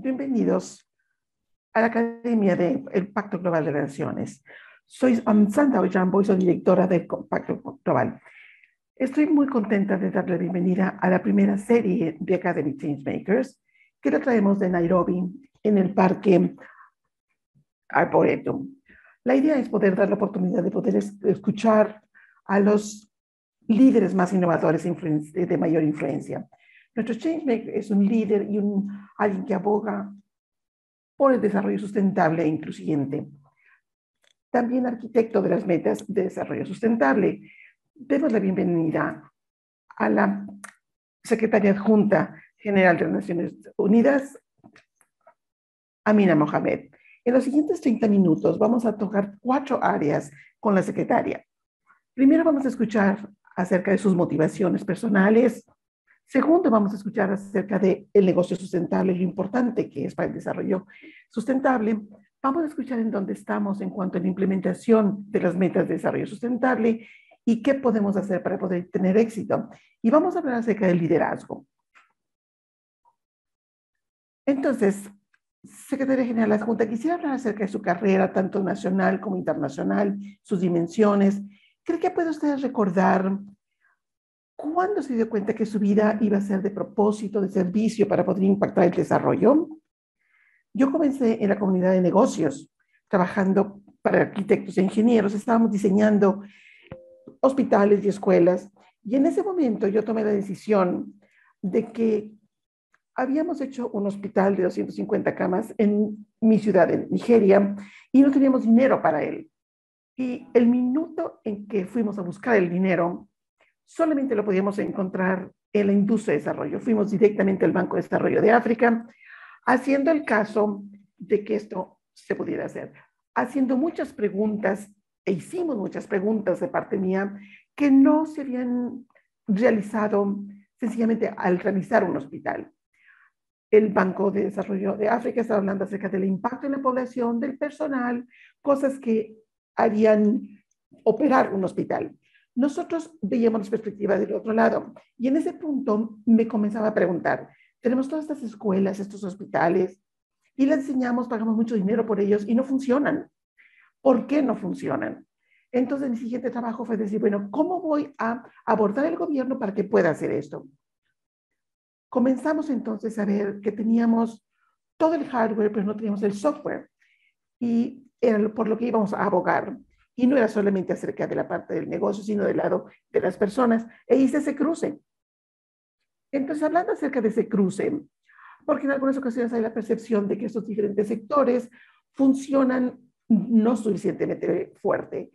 Bienvenidos a la Academia del Pacto Global de Naciones. Soy Sandra Ollambó y soy directora del Pacto Global. Estoy muy contenta de darle bienvenida a la primera serie de Academy Changemakers que la traemos de Nairobi en el Parque Arboretum. La idea es poder dar la oportunidad de poder escuchar a los líderes más innovadores de mayor influencia. Nuestro Changemaker es un líder y alguien que aboga por el desarrollo sustentable e incluyente. También arquitecto de las metas de desarrollo sustentable. Demos la bienvenida a la Secretaria Adjunta General de las Naciones Unidas, Amina Mohamed. En los siguientes 30 minutos vamos a tocar 4 áreas con la secretaria. Primero vamos a escuchar acerca de sus motivaciones personales. Segundo, vamos a escuchar acerca del negocio sustentable y lo importante que es para el desarrollo sustentable. Vamos a escuchar en dónde estamos en cuanto a la implementación de las metas de desarrollo sustentable y qué podemos hacer para poder tener éxito. Y vamos a hablar acerca del liderazgo. Entonces, Secretaria General Adjunta, quisiera hablar acerca de su carrera, tanto nacional como internacional, sus dimensiones. ¿Cree que puede usted recordar cuándo se dio cuenta que su vida iba a ser de propósito, de servicio para poder impactar el desarrollo? Yo comencé en la comunidad de negocios, trabajando para arquitectos e ingenieros. Estábamos diseñando hospitales y escuelas. Y en ese momento yo tomé la decisión de que habíamos hecho un hospital de 250 camas en mi ciudad, en Nigeria, y no teníamos dinero para él. Y el minuto en que fuimos a buscar el dinero, solamente lo podíamos encontrar en la industria de desarrollo. Fuimos directamente al Banco de Desarrollo de África, haciendo el caso de que esto se pudiera hacer, haciendo muchas preguntas, e hicimos muchas preguntas de parte mía, que no se habían realizado sencillamente al realizar un hospital. El Banco de Desarrollo de África estaba hablando acerca del impacto en la población, del personal, cosas que harían operar un hospital. Nosotros veíamos las perspectivas del otro lado y en ese punto me comenzaba a preguntar, tenemos todas estas escuelas, estos hospitales y las diseñamos, pagamos mucho dinero por ellos y no funcionan. ¿Por qué no funcionan? Entonces mi siguiente trabajo fue decir, bueno, ¿cómo voy a abordar el gobierno para que pueda hacer esto? Comenzamos entonces a ver que teníamos todo el hardware, pero no teníamos el software. Y era por lo que íbamos a abogar. Y no era solamente acerca de la parte del negocio, sino del lado de las personas. E hice ese cruce. Entonces, hablando acerca de ese cruce, porque en algunas ocasiones hay la percepción de que estos diferentes sectores funcionan no suficientemente fuerte.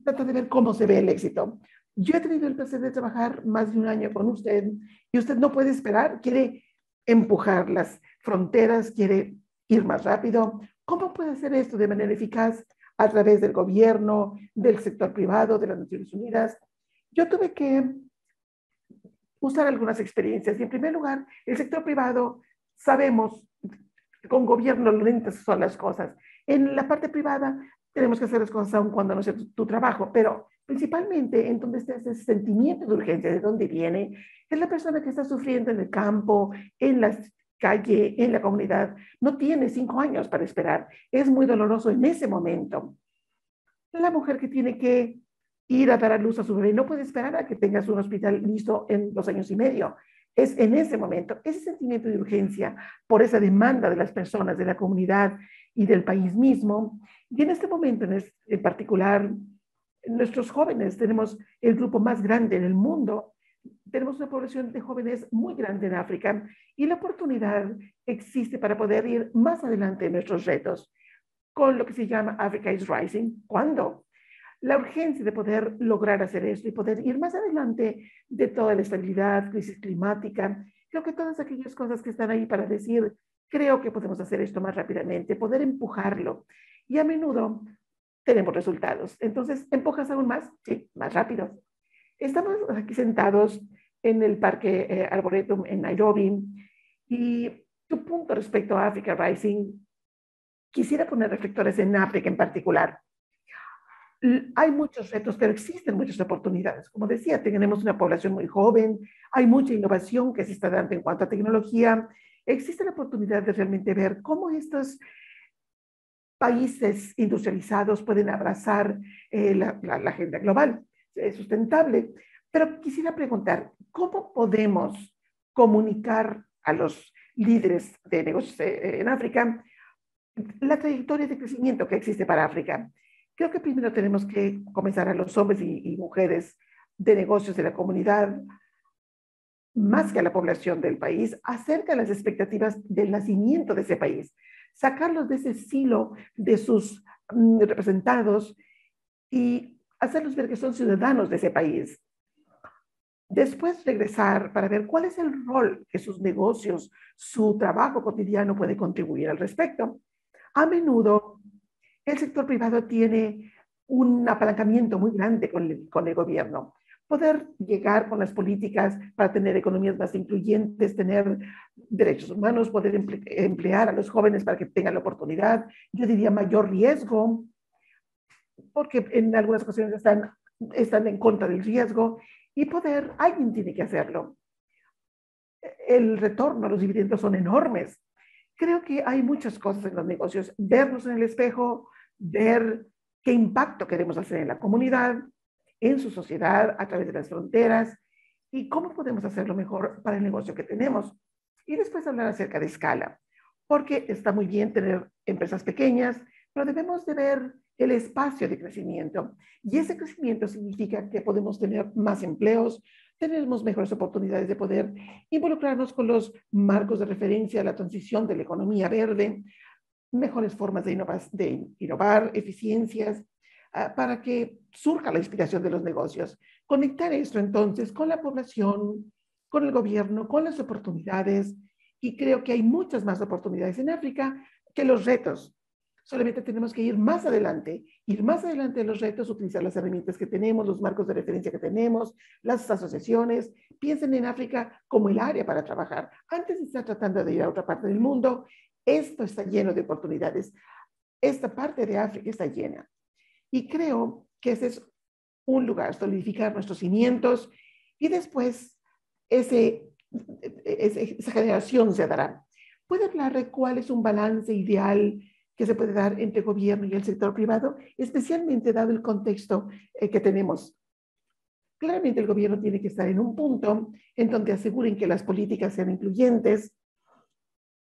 Trata de ver cómo se ve el éxito. Yo he tenido el placer de trabajar más de un año con usted y usted no puede esperar, quiere empujar las fronteras, quiere ir más rápido. ¿Cómo puede hacer esto de manera eficaz a través del gobierno, del sector privado, de las Naciones Unidas? Yo tuve que usar algunas experiencias y en primer lugar, el sector privado, sabemos, con gobierno lentas son las cosas. En la parte privada tenemos que hacer las cosas aun cuando no sea tu trabajo, pero principalmente en donde está ese sentimiento de urgencia, de dónde viene, es la persona que está sufriendo en el campo, en la calle, en la comunidad, no tiene 5 años para esperar, es muy doloroso en ese momento. La mujer que tiene que ir a dar a luz a su bebé no puede esperar a que tengas un hospital listo en 2 años y medio. Es en ese momento, ese sentimiento de urgencia por esa demanda de las personas, de la comunidad y del país mismo. Y en este momento en particular, nuestros jóvenes, tenemos el grupo más grande en el mundo, tenemos una población de jóvenes muy grande en África y la oportunidad existe para poder ir más adelante en nuestros retos con lo que se llama Africa is Rising. ¿Cuándo? La urgencia de poder lograr hacer esto y poder ir más adelante de toda la estabilidad, crisis climática, creo que todas aquellas cosas que están ahí para decir, creo que podemos hacer esto más rápidamente, poder empujarlo. Y a menudo tenemos resultados. Entonces, ¿empujas aún más? Sí, más rápido. Estamos aquí sentados en el Parque Arboretum en Nairobi y tu punto respecto a Africa Rising, quisiera poner reflectores en África en particular. Hay muchos retos, pero existen muchas oportunidades. Como decía, tenemos una población muy joven, hay mucha innovación que se está dando en cuanto a tecnología existe la oportunidad de realmente ver cómo estos países industrializados pueden abrazar la agenda global sustentable. Pero quisiera preguntar, ¿cómo podemos comunicar a los líderes de negocios en África la trayectoria de crecimiento que existe para África? Creo que primero tenemos que comenzar a los hombres y mujeres de negocios de la comunidad, más que a la población del país, acerca de las expectativas del nacimiento de ese país, sacarlos de ese silo de sus representados y hacerlos ver que son ciudadanos de ese país. Después regresar para ver cuál es el rol que sus negocios, su trabajo cotidiano puede contribuir al respecto. A menudo, el sector privado tiene un apalancamiento muy grande con el gobierno. Poder llegar con las políticas para tener economías más incluyentes, tener derechos humanos, poder emplear a los jóvenes para que tengan la oportunidad, yo diría mayor riesgo, porque en algunas ocasiones están en contra del riesgo, y poder, alguien tiene que hacerlo. El retorno a los dividendos son enormes. Creo que hay muchas cosas en los negocios. Vernos en el espejo, ver qué impacto queremos hacer en la comunidad, en su sociedad, a través de las fronteras, y cómo podemos hacerlo mejor para el negocio que tenemos. Y después hablar acerca de escala, porque está muy bien tener empresas pequeñas, pero debemos de ver el espacio de crecimiento. Y ese crecimiento significa que podemos tener más empleos, tenemos mejores oportunidades de poder involucrarnos con los marcos de referencia a la transición de la economía verde, mejores formas de innovar eficiencias, para que surja la inspiración de los negocios. Conectar esto entonces con la población, con el gobierno, con las oportunidades, y creo que hay muchas más oportunidades en África que los retos. Solamente tenemos que ir más adelante de los retos, utilizar las herramientas que tenemos, los marcos de referencia que tenemos, las asociaciones. Piensen en África como el área para trabajar. Antes de estar tratando de ir a otra parte del mundo, esto está lleno de oportunidades. Esta parte de África está llena. Y creo que ese es un lugar, solidificar nuestros cimientos, y después esa generación se dará. ¿Puede hablar de cuál es un balance ideal que se puede dar entre el gobierno y el sector privado, especialmente dado el contexto que tenemos? Claramente el gobierno tiene que estar en un punto en donde aseguren que las políticas sean incluyentes,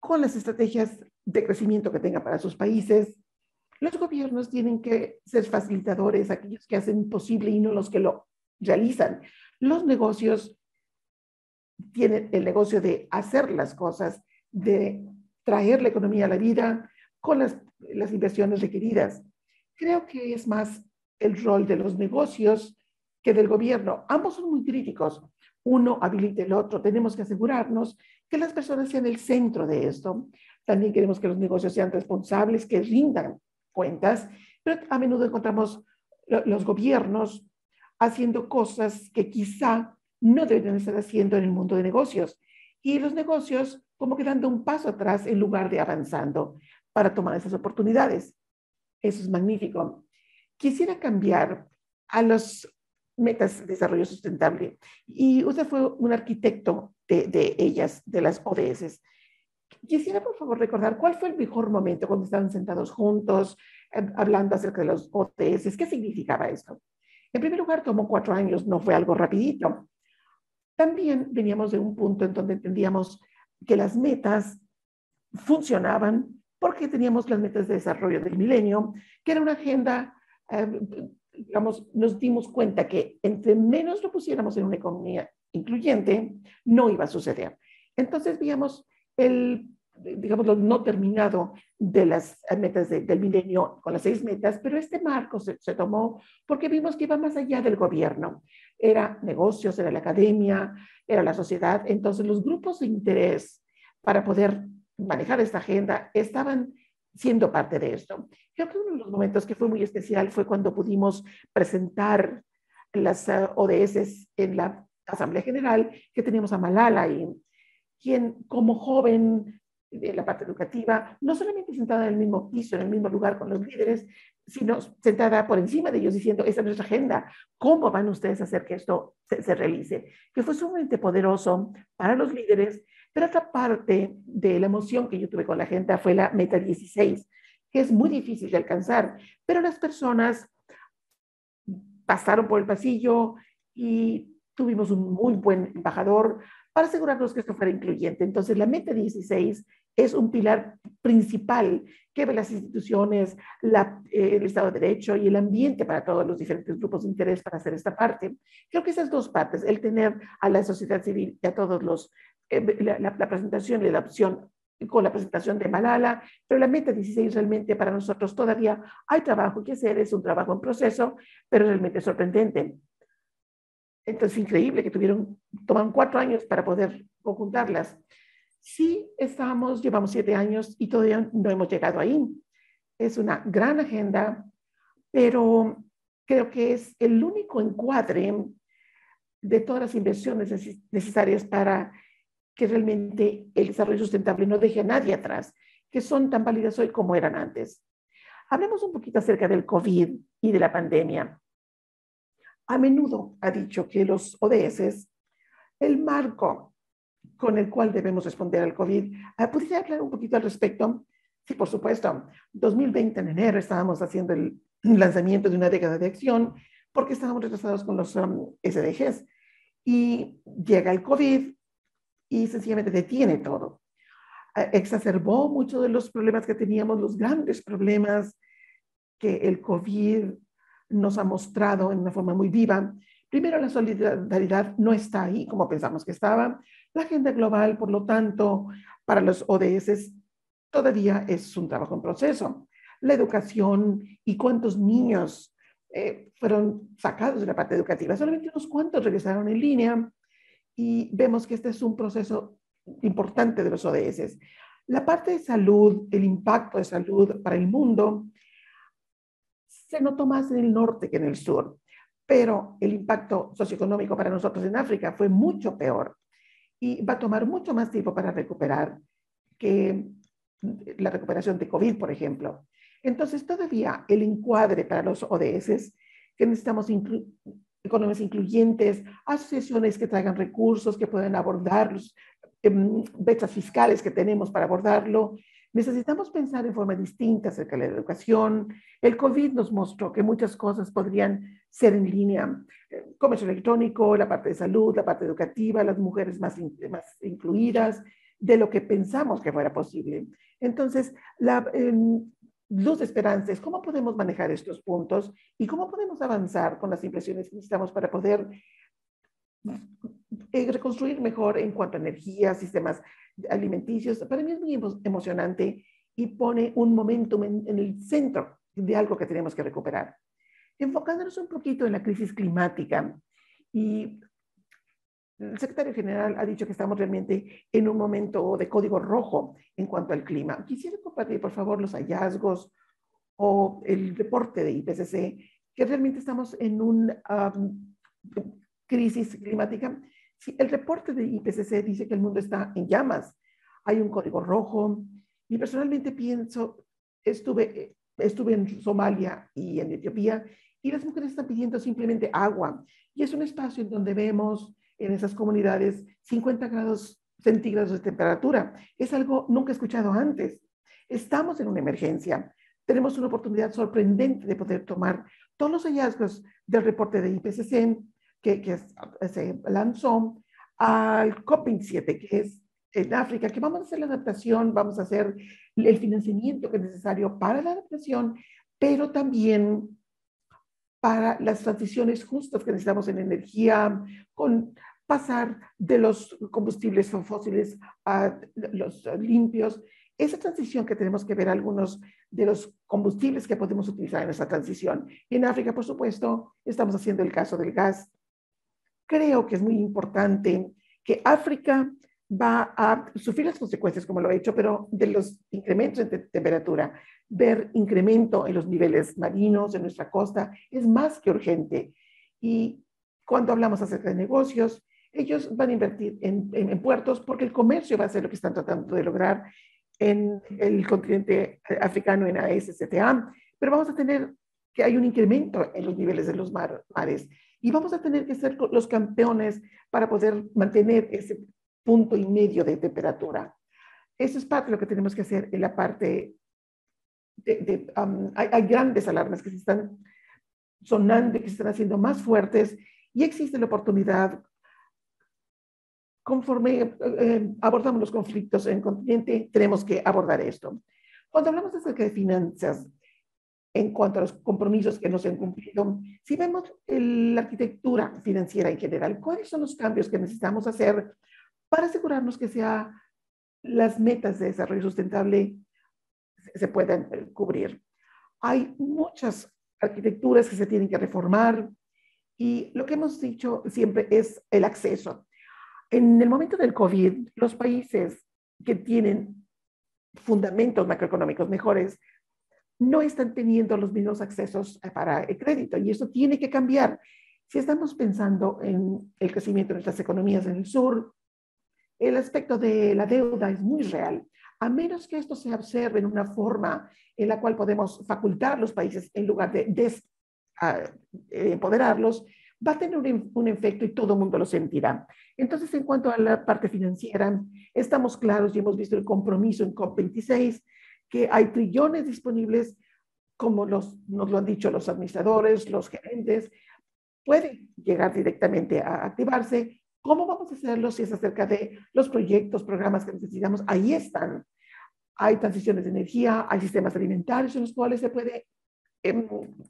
con las estrategias de crecimiento que tenga para sus países. Los gobiernos tienen que ser facilitadores, aquellos que hacen posible y no los que lo realizan. Los negocios tienen el negocio de hacer las cosas, de traer la economía a la vida con las inversiones requeridas. Creo que es más el rol de los negocios que del gobierno. Ambos son muy críticos. Uno habilita el otro. Tenemos que asegurarnos que las personas sean el centro de esto. También queremos que los negocios sean responsables, que rindan cuentas, pero a menudo encontramos los gobiernos haciendo cosas que quizá no deberían estar haciendo en el mundo de negocios, y los negocios como que dando un paso atrás en lugar de avanzando para tomar esas oportunidades. Eso es magnífico. Quisiera cambiar a las metas de desarrollo sustentable, y usted fue un arquitecto de ellas, de las ODS. Quisiera, por favor, recordar cuál fue el mejor momento cuando estaban sentados juntos, hablando acerca de los ODS. ¿Qué significaba esto? En primer lugar, tomó 4 años, no fue algo rapidito. También veníamos de un punto en donde entendíamos que las metas funcionaban porque teníamos las metas de desarrollo del milenio, que era una agenda, digamos, nos dimos cuenta que entre menos lo pusiéramos en una economía incluyente, no iba a suceder. Entonces, veíamos digamos, lo no terminado de las metas del milenio con las 6 metas, pero este marco se tomó porque vimos que iba más allá del gobierno. Era negocios, era la academia, era la sociedad. Entonces, los grupos de interés para poder manejar esta agenda estaban siendo parte de esto. Creo que uno de los momentos que fue muy especial fue cuando pudimos presentar las ODS en la Asamblea General, que teníamos a Malala y quien como joven de la parte educativa, no solamente sentada en el mismo piso, en el mismo lugar con los líderes, sino sentada por encima de ellos diciendo, esta es nuestra agenda, ¿cómo van ustedes a hacer que esto se realice? Que fue sumamente poderoso para los líderes Pero otra parte de la emoción que yo tuve con la agenda fue la meta 16, que es muy difícil de alcanzar, pero las personas pasaron por el pasillo y tuvimos un muy buen embajador para asegurarnos que esto fuera incluyente. Entonces, la meta 16 es un pilar principal que ve las instituciones, el Estado de Derecho y el ambiente para todos los diferentes grupos de interés para hacer esta parte. Creo que esas dos partes, el tener a la sociedad civil y a todos los, la presentación y la opción con la presentación de Malala, pero la meta 16 realmente para nosotros todavía hay trabajo que hacer, es un trabajo en proceso, pero realmente sorprendente. Entonces, increíble que tomaron 4 años para poder conjuntarlas. Sí, llevamos 7 años y todavía no hemos llegado ahí. Es una gran agenda, pero creo que es el único encuadre de todas las inversiones necesarias para que realmente el desarrollo sustentable no deje a nadie atrás, que son tan válidas hoy como eran antes. Hablemos un poquito acerca del COVID y de la pandemia. A menudo ha dicho que los ODS, el marco con el cual debemos responder al COVID, ¿podría hablar un poquito al respecto? Sí, por supuesto. 2020 en enero estábamos haciendo el lanzamiento de una década de acción porque estábamos retrasados con los SDGs y llega el COVID y sencillamente detiene todo. Exacerbó muchos de los problemas que teníamos, los grandes problemas que el COVID nos ha mostrado en una forma muy viva. Primero, la solidaridad no está ahí como pensamos que estaba. La agenda global, por lo tanto, para los ODS todavía es un trabajo en proceso. La educación y cuántos niños fueron sacados de la parte educativa. Solamente unos cuantos regresaron en línea y vemos que este es un proceso importante de los ODS. La parte de salud, el impacto de salud para el mundo, se notó más en el norte que en el sur, pero el impacto socioeconómico para nosotros en África fue mucho peor y va a tomar mucho más tiempo para recuperar que la recuperación de COVID, por ejemplo. Entonces, todavía el encuadre para los ODS, que necesitamos economías incluyentes, asociaciones que traigan recursos, que puedan abordar los brechas fiscales que tenemos para abordarlo. Necesitamos pensar en forma distinta acerca de la educación. El COVID nos mostró que muchas cosas podrían ser en línea. Comercio electrónico, la parte de salud, la parte educativa, las mujeres más incluidas, de lo que pensamos que fuera posible. Entonces, luz de esperanza es cómo podemos manejar estos puntos y cómo podemos avanzar con las impresiones que necesitamos para poder reconstruir mejor en cuanto a energía, sistemas alimenticios. Para mí es muy emocionante y pone un momentum en el centro de algo que tenemos que recuperar. Enfocándonos un poquito en la crisis climática, y el secretario general ha dicho que estamos realmente en un momento de código rojo en cuanto al clima. Quisiera compartir, por favor, los hallazgos o el reporte de IPCC, que realmente estamos en una crisis climática. Sí, el reporte de IPCC dice que el mundo está en llamas. Hay un código rojo. Y personalmente pienso, estuve en Somalia y en Etiopía, y las mujeres están pidiendo simplemente agua. Y es un espacio en donde vemos en esas comunidades 50 grados centígrados de temperatura. Es algo nunca escuchado antes. Estamos en una emergencia. Tenemos una oportunidad sorprendente de poder tomar todos los hallazgos del reporte de IPCC que se lanzó al COP27, que es en África, que vamos a hacer la adaptación, vamos a hacer el financiamiento que es necesario para la adaptación, pero también para las transiciones justas que necesitamos en energía, con pasar de los combustibles fósiles a los limpios. Esa transición que tenemos que ver algunos de los combustibles que podemos utilizar en esa transición. En África, por supuesto, estamos haciendo el caso del gas. Creo que es muy importante que África va a sufrir las consecuencias, como lo ha hecho, pero de los incrementos de temperatura, ver incremento en los niveles marinos, en nuestra costa, es más que urgente. Y cuando hablamos acerca de negocios, ellos van a invertir en puertos porque el comercio va a ser lo que están tratando de lograr en el continente africano en ASCTA, pero vamos a tener que hay un incremento en los niveles de los mares y vamos a tener que ser los campeones para poder mantener ese punto y medio de temperatura. Eso es parte de lo que tenemos que hacer en la parte hay grandes alarmas que se están sonando y que se están haciendo más fuertes y existe la oportunidad, conforme abordamos los conflictos en el continente, tenemos que abordar esto. Cuando hablamos acerca de finanzas, en cuanto a los compromisos que no se han cumplido, si vemos la arquitectura financiera en general, ¿cuáles son los cambios que necesitamos hacer para asegurarnos que las metas de desarrollo sustentable se puedan cubrir? Hay muchas arquitecturas que se tienen que reformar y lo que hemos dicho siempre es el acceso. En el momento del COVID, los países que tienen fundamentos macroeconómicos mejores no están teniendo los mismos accesos para el crédito y eso tiene que cambiar. Si estamos pensando en el crecimiento de nuestras economías en el sur, el aspecto de la deuda es muy real. A menos que esto se observe en una forma en la cual podemos facultar a los países en lugar de empoderarlos, va a tener un efecto y todo el mundo lo sentirá. Entonces, en cuanto a la parte financiera, estamos claros y hemos visto el compromiso en COP26, que hay trillones disponibles, como nos lo han dicho los administradores, los gerentes, puede llegar directamente a activarse. ¿Cómo vamos a hacerlo si es acerca de los proyectos, programas que necesitamos? Ahí están. Hay transiciones de energía, hay sistemas alimentarios en los cuales se puede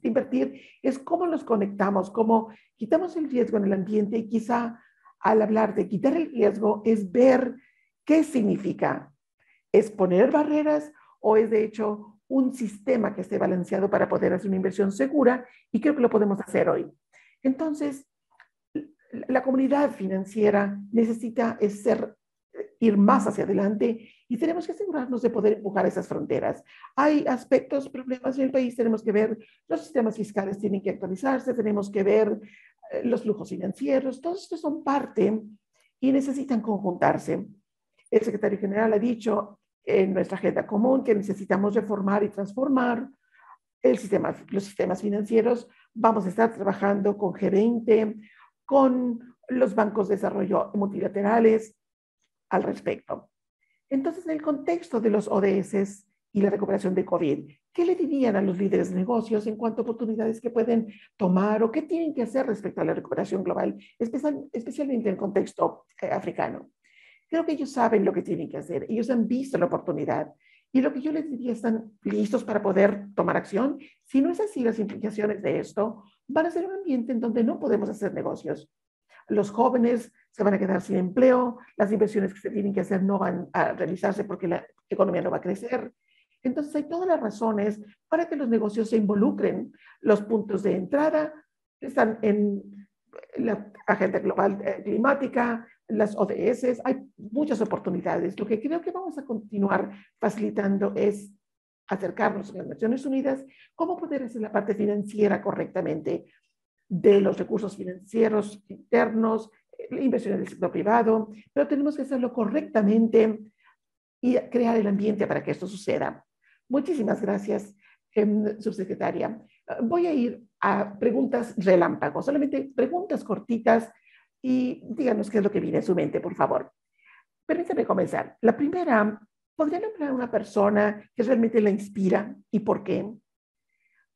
invertir. Es cómo los conectamos, cómo quitamos el riesgo en el ambiente y quizá al hablar de quitar el riesgo es ver qué significa. ¿Es poner barreras o es de hecho un sistema que esté balanceado para poder hacer una inversión segura? Y creo que lo podemos hacer hoy. Entonces, la comunidad financiera necesita ir más hacia adelante y tenemos que asegurarnos de poder empujar esas fronteras. Hay aspectos, problemas en el país, tenemos que ver, los sistemas fiscales tienen que actualizarse, tenemos que ver los flujos financieros, todos estos son parte y necesitan conjuntarse. El secretario general ha dicho en nuestra agenda común que necesitamos reformar y transformar los sistemas financieros. Vamos a estar trabajando con G20, con los bancos de desarrollo multilaterales al respecto. Entonces, en el contexto de los ODS y la recuperación de COVID, ¿qué le dirían a los líderes de negocios en cuanto a oportunidades que pueden tomar o qué tienen que hacer respecto a la recuperación global, especialmente en el contexto africano? Creo que ellos saben lo que tienen que hacer, ellos han visto la oportunidad y lo que yo les diría, están listos para poder tomar acción. Si no es así, las implicaciones de esto van a ser un ambiente en donde no podemos hacer negocios. Los jóvenes se van a quedar sin empleo, las inversiones que se tienen que hacer no van a realizarse porque la economía no va a crecer. Entonces hay todas las razones para que los negocios se involucren. Los puntos de entrada están en la agenda global climática, las ODS, hay muchas oportunidades. Lo que creo que vamos a continuar facilitando es acercarnos a las Naciones Unidas, cómo poder hacer la parte financiera correctamente de los recursos financieros internos, inversiones del sector privado, pero tenemos que hacerlo correctamente y crear el ambiente para que esto suceda. Muchísimas gracias, subsecretaria. Voy a ir a preguntas relámpagos, solamente preguntas cortitas y díganos qué es lo que viene a su mente, por favor. Permítame comenzar. La primera, ¿podría nombrar a una persona que realmente la inspira y por qué?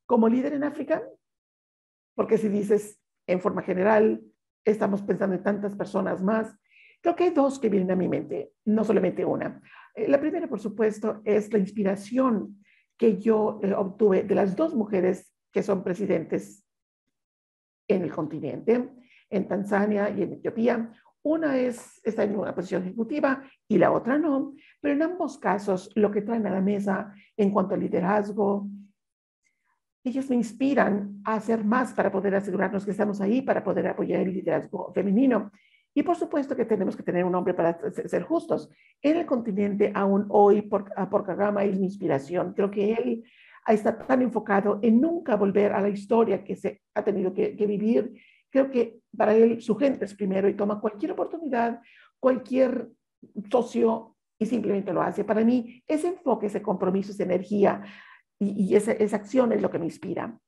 Como líder en África, porque si dices en forma general, estamos pensando en tantas personas más, creo que hay dos que vienen a mi mente, no solamente una. La primera, por supuesto, es la inspiración que yo obtuve de las dos mujeres que son presidentes en el continente, en Tanzania y en Etiopía. Una está en una posición ejecutiva y la otra no, pero en ambos casos lo que traen a la mesa en cuanto al liderazgo, ellos me inspiran a hacer más para poder asegurarnos que estamos ahí, para poder apoyar el liderazgo femenino. Y por supuesto que tenemos que tener un hombre para ser justos. En el continente, aún hoy, por Kagame es mi inspiración. Creo que él está tan enfocado en nunca volver a la historia que se ha tenido que vivir. Creo que para él su gente es primero y toma cualquier oportunidad, cualquier socio y simplemente lo hace. Para mí, ese enfoque, ese compromiso, esa energía y esa acción es lo que me inspira.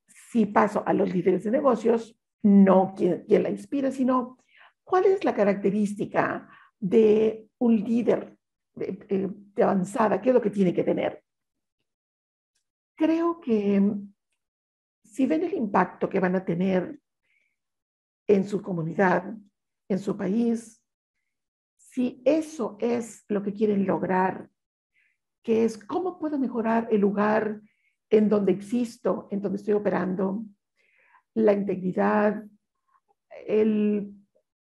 Si paso a los líderes de negocios, no quién la inspira, sino cuál es la característica de un líder de avanzada, qué es lo que tiene que tener. Creo que si ven el impacto que van a tener en su comunidad, en su país, si eso es lo que quieren lograr, que es cómo puedo mejorar el lugar en donde existo, en donde estoy operando, la integridad, el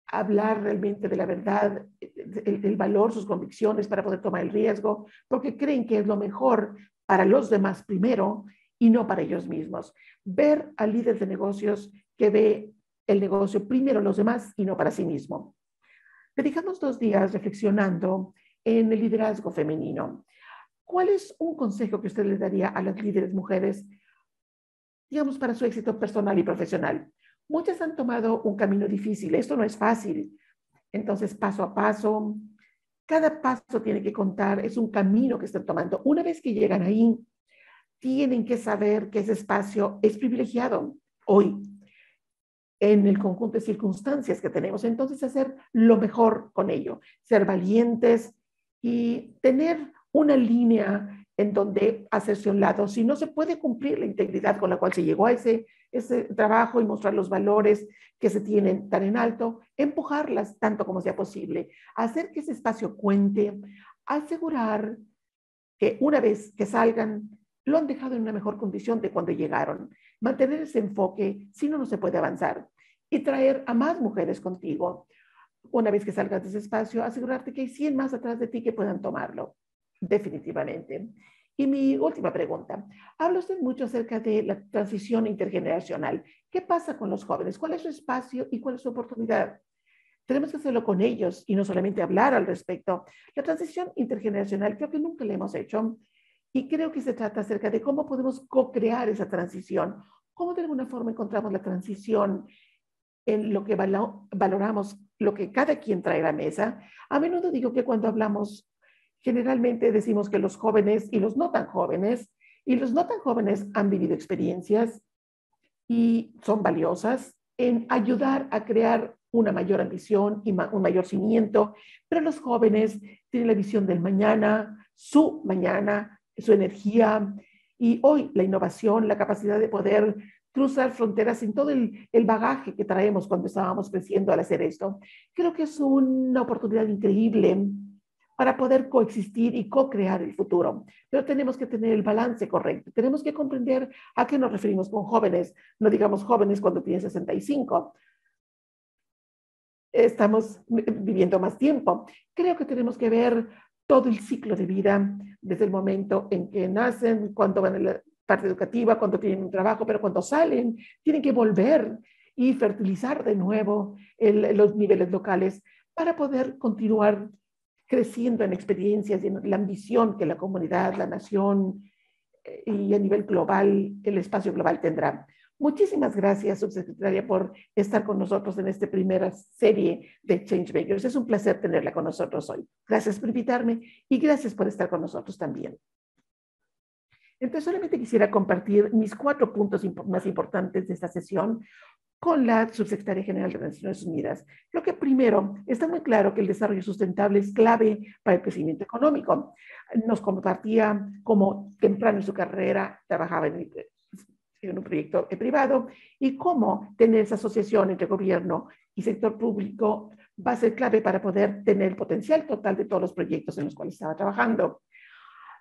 hablar realmente de la verdad, el valor, sus convicciones para poder tomar el riesgo, porque creen que es lo mejor para los demás primero y no para ellos mismos. Ver al líder de negocios que ve el negocio primero los demás y no para sí mismo. Dedicamos 2 días reflexionando en el liderazgo femenino. ¿Cuál es un consejo que usted le daría a las líderes mujeres, digamos, para su éxito personal y profesional? Muchas han tomado un camino difícil. Esto no es fácil. Entonces, paso a paso, cada paso tiene que contar. Es un camino que están tomando. Una vez que llegan ahí, tienen que saber que ese espacio es privilegiado hoy en el conjunto de circunstancias que tenemos. Entonces, hacer lo mejor con ello, ser valientes y tener una línea en donde hacerse a un lado. Si no se puede cumplir la integridad con la cual se llegó a ese trabajo y mostrar los valores que se tienen tan en alto, empujarlas tanto como sea posible, hacer que ese espacio cuente, asegurar que una vez que salgan, lo han dejado en una mejor condición de cuando llegaron. Mantener ese enfoque, si no, no se puede avanzar. Y traer a más mujeres contigo. Una vez que salgas de ese espacio, asegurarte que hay 100 más atrás de ti que puedan tomarlo. Definitivamente. Y mi última pregunta. Habla usted mucho acerca de la transición intergeneracional. ¿Qué pasa con los jóvenes? ¿Cuál es su espacio y cuál es su oportunidad? Tenemos que hacerlo con ellos y no solamente hablar al respecto. La transición intergeneracional creo que nunca la hemos hecho y creo que se trata acerca de cómo podemos co-crear esa transición, cómo de alguna forma encontramos la transición en lo que valoramos, lo que cada quien trae a la mesa. A menudo digo que cuando hablamos, generalmente decimos que los jóvenes y los no tan jóvenes han vivido experiencias y son valiosas en ayudar a crear una mayor ambición y un mayor cimiento, pero los jóvenes tienen la visión del mañana, su energía y hoy la innovación, la capacidad de poder cruzar fronteras sin todo el bagaje que traemos cuando estábamos creciendo al hacer esto. Creo que es una oportunidad increíble para poder coexistir y co-crear el futuro. Pero tenemos que tener el balance correcto. Tenemos que comprender a qué nos referimos con jóvenes. No digamos jóvenes cuando tienen 65. Estamos viviendo más tiempo. Creo que tenemos que ver todo el ciclo de vida, desde el momento en que nacen, cuando van a la parte educativa, cuando tienen un trabajo, pero cuando salen, tienen que volver y fertilizar de nuevo los niveles locales para poder continuar creciendo en experiencias y en la ambición que la comunidad, la nación y a nivel global, el espacio global tendrá. Muchísimas gracias, subsecretaria, por estar con nosotros en esta primera serie de Changemakers. Es un placer tenerla con nosotros hoy. Gracias por invitarme y gracias por estar con nosotros también. Entonces, solamente quisiera compartir mis 4 puntos más importantes de esta sesión con la subsecretaria general de las Naciones Unidas. Creo que primero está muy claro que el desarrollo sustentable es clave para el crecimiento económico. Nos compartía cómo temprano en su carrera trabajaba en un proyecto privado y cómo tener esa asociación entre gobierno y sector público va a ser clave para poder tener el potencial total de todos los proyectos en los cuales estaba trabajando.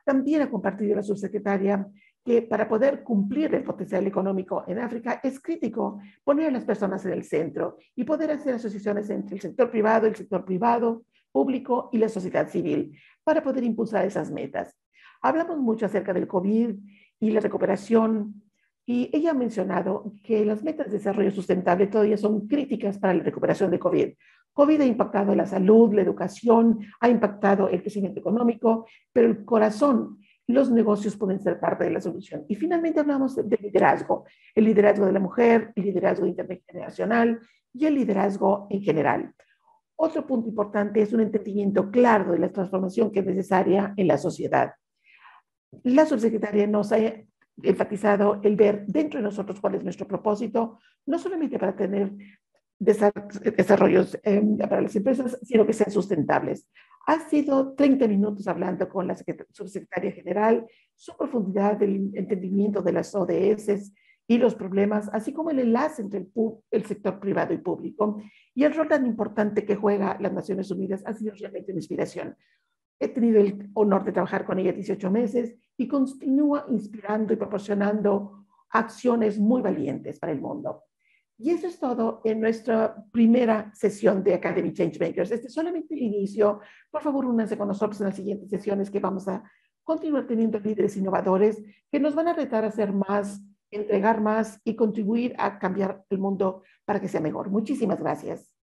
También ha compartido la subsecretaria que para poder cumplir el potencial económico en África es crítico poner a las personas en el centro y poder hacer asociaciones entre el sector privado, público y la sociedad civil para poder impulsar esas metas. Hablamos mucho acerca del COVID y la recuperación y ella ha mencionado que las metas de desarrollo sustentable todavía son críticas para la recuperación de COVID. COVID ha impactado la salud, la educación, ha impactado el crecimiento económico, pero el corazón, los negocios pueden ser parte de la solución. Y finalmente hablamos de liderazgo, el liderazgo de la mujer, el liderazgo intergeneracional y el liderazgo en general. Otro punto importante es un entendimiento claro de la transformación que es necesaria en la sociedad. La subsecretaria nos ha enfatizado el ver dentro de nosotros cuál es nuestro propósito, no solamente para tener desarrollos para las empresas, sino que sean sustentables. Ha sido 30 minutos hablando con la subsecretaria general, su profundidad del entendimiento de las ODS y los problemas, así como el enlace entre el sector privado y público, y el rol tan importante que juega las Naciones Unidas ha sido realmente una inspiración. He tenido el honor de trabajar con ella 18 meses y continúa inspirando y proporcionando acciones muy valientes para el mundo. Y eso es todo en nuestra primera sesión de Academy Changemakers. Este es solamente el inicio. Por favor, únanse con nosotros en las siguientes sesiones que vamos a continuar teniendo líderes innovadores que nos van a retar a hacer más, entregar más y contribuir a cambiar el mundo para que sea mejor. Muchísimas gracias.